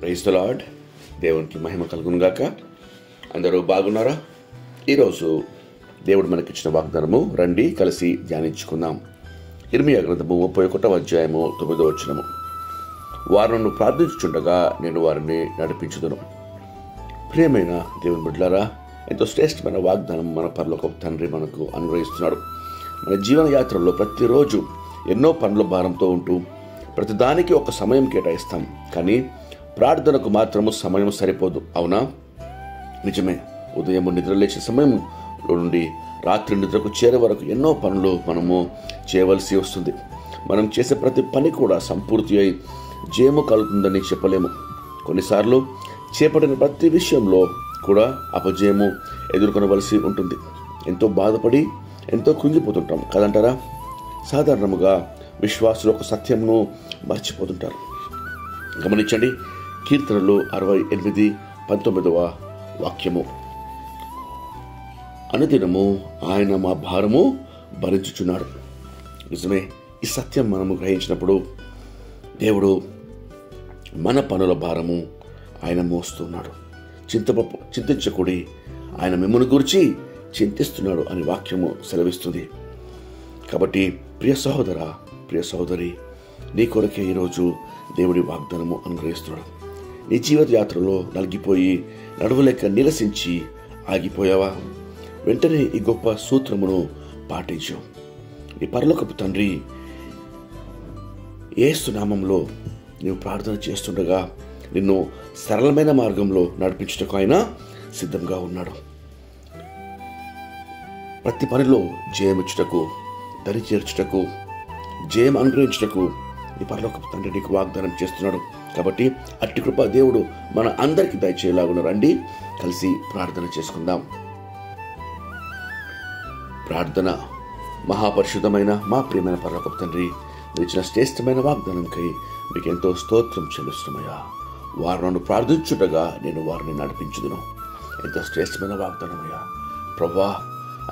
Praise the lord. దేవునికి మహిమ కలుగును గాక. అందరూ బాగున్నారా? ఈరోజు దేవుడు మనకిచ్చిన వాగ్దానము రండి కలిసి ధ్యానించుకుందాం. ఇర్మీయా గ్రంథము 31వ అధ్యాయము 9వ వచనము. వారు నన్ను ప్రార్థించుచుండగా నేను వారిని నడిపించుదును. ప్రియమైన దేవుని బిడ్డలారా, ఎంతో శ్రేష్టమైన వాగ్దానం మన పరలోకపు తండ్రి మనకు అనుగ్రహిస్తున్నాడు. మన జీవన యాత్రలో ప్రతిరోజు ఎన్నో పనుల భారంతో ఉంటూ ప్రతిదానికి ఒక సమయం కేటాయిస్తాం, కానీ ప్రార్థనకు మాత్రము సమయం సరిపోదు. అవునా? నిజమే. ఉదయం నిద్రలేచే సమయంలో నుండి రాత్రి నిద్రకు చేరే వరకు ఎన్నో పనులు మనము చేయవలసి వస్తుంది. మనం చేసే ప్రతి పని కూడా సంపూర్తి అయి జయము కలుగుతుందని చెప్పలేము. కొన్నిసార్లు చేపట్టిన ప్రతి విషయంలో కూడా అపజయము ఎదుర్కొనవలసి ఉంటుంది. ఎంతో బాధపడి ఎంతో కృంగిపోతుంటాం కదంటారా? సాధారణముగా విశ్వాసులు ఒక సత్యంను మర్చిపోతుంటారు. గమనించండి, కీర్తనలు 68:19 వాక్యము. అనుదినము ఆయన మా భారము భరించుచున్నాడు. నిజమే. ఈ సత్యం మనము గ్రహించినప్పుడు దేవుడు మన పనుల భారము ఆయన మోస్తున్నాడు. చింతించకుడి, ఆయన మిమ్మల్ని గురించి చింతిస్తున్నాడు అని వాక్యము సెలవిస్తుంది. కాబట్టి ప్రియ సహోదర, ప్రియ సహోదరి, నీ కొరకే ఈరోజు దేవుడి వాగ్దానము అనుగ్రహిస్తున్నాడు. నీ జీవిత యాత్రలో నలిగిపోయి నడవలేక నిరసించి ఆగిపోయావా? వెంటనే ఈ గొప్ప సూత్రమును పాటించు. నీ పరలోకపు తండ్రి యేసు నామములో నీవు ప్రార్థన చేస్తుండగా నిన్ను సరళమైన మార్గంలో నడిపించుటకు ఆయన సిద్ధంగా ఉన్నాడు. ప్రతి పనిలో జయమిచ్చుటకు, దరి చేర్చుటకు, జయం అనుగ్రహించుటకు ఈ పరలోకపు తండ్రి నీకు వాగ్దానం చేస్తున్నాడు. కాబట్టి అట్టి కృప దేవుడు మన అందరికీ దయచేయలాగున రండి కలిసి ప్రార్థన చేసుకుందాం. ప్రార్థన. మహాపరిశుద్ధమైన మా ప్రియమైన పరలోకపు తండ్రి, మీరు ఇచ్చిన శ్రేష్టమైన వాగ్దానంకై మీకు ఎంతో స్తోత్రం చెల్లిస్తున్నామయ్యా. వారు నన్ను ప్రార్థించుటగా నేను వారిని నడిపించుదును. ఎంతో శ్రేష్టమైన వాగ్దానమయ్యా. ప్రభువా,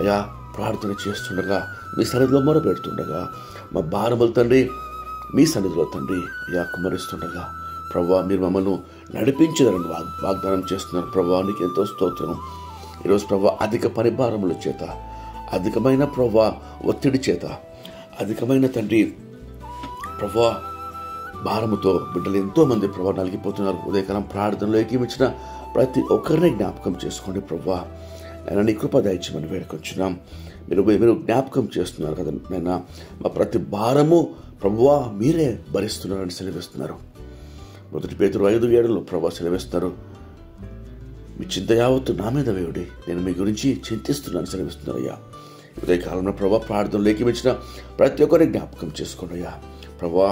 అయ్యా, ప్రార్థన చేస్తుండగా మీ సన్నిధిలో మొరపెడుతుండగా మా భారములు తండ్రి మీ సన్నిధిలో తండ్రి అయ్యా కుమ్మరిస్తుండగా ప్రభువా మీరు మమ్మల్ని నడిపించదని వాగ్దానం చేస్తున్నారు. ప్రభువా నీకు ఎంతో స్తోత్రం. ఈరోజు ప్రభువా అధిక పరిభారముల చేత, అధికమైన ప్రభువా ఒత్తిడి చేత, అధికమైన తండ్రి ప్రభువా భారముతో బిడ్డలు ఎంతో మంది ప్రభువా నలిగిపోతున్నారు. ఉదయకాలం ప్రార్థనలో ఏకీమించిన ప్రతి ఒక్కరిని జ్ఞాపకం చేసుకోండి ప్రభువా. నేను నీ కృప దయచేయమని వేడుకొచ్చున్నాం. మీరు జ్ఞాపకం చేస్తున్నారు కదా నైనా, మా ప్రతి భారము ప్రభువా మీరే భరిస్తున్నారని సెలవిస్తున్నారు. 1 పేతురు 5:7 ప్రభువా సెలవిస్తున్నారు, మీ చింత యావత్తు నా మీద వేయుడి, నేను మీ గురించి చింతిస్తున్నాను సెలవిస్తున్నారు. అయ్యా, ఉదయకాలంలో ప్రభువా ప్రార్థనలు ఏకీమించిన ప్రతి ఒక్కరిని జ్ఞాపకం చేసుకోండి అయ్యా. ప్రభువా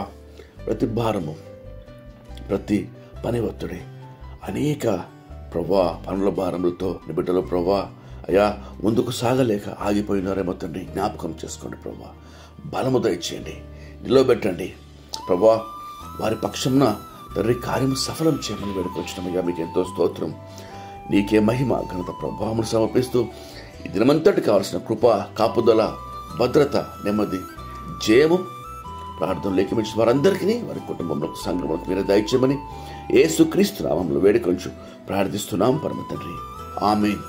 ప్రతి భారము, ప్రతి పని ఒత్తిడి, అనేక ప్రభువా పనుల భారములతో నీ బిడ్డలు ప్రభువా అయ్యా ముందుకు సాగలేక ఆగిపోయినారేమో తండ్రి జ్ఞాపకం చేసుకోండి ప్రభువా. బలము దయచేయండి, నిలవబెట్టండి ప్రభువా. వారి పక్షంన తండ్రి కార్యము సఫలం చేయమని వేడుకొచ్చినామయ్యా. మీకు ఎంతో స్తోత్రం. నీకే మహిమ ఘనత ప్రభావములు సమర్పిస్తూ ఈ దినమంతటి కావాల్సిన కృప, కాపుదల, భద్రత, నెమ్మది, జయము ప్రార్థనలు ఏకీమించిన వారందరికీ వారి కుటుంబంలో సంఘములకు మీరే దయచేయమని యేసుక్రీస్తు నామములో వేడుకొంచు ప్రార్థిస్తున్నాం పరమ తండ్రి. ఆమేన్.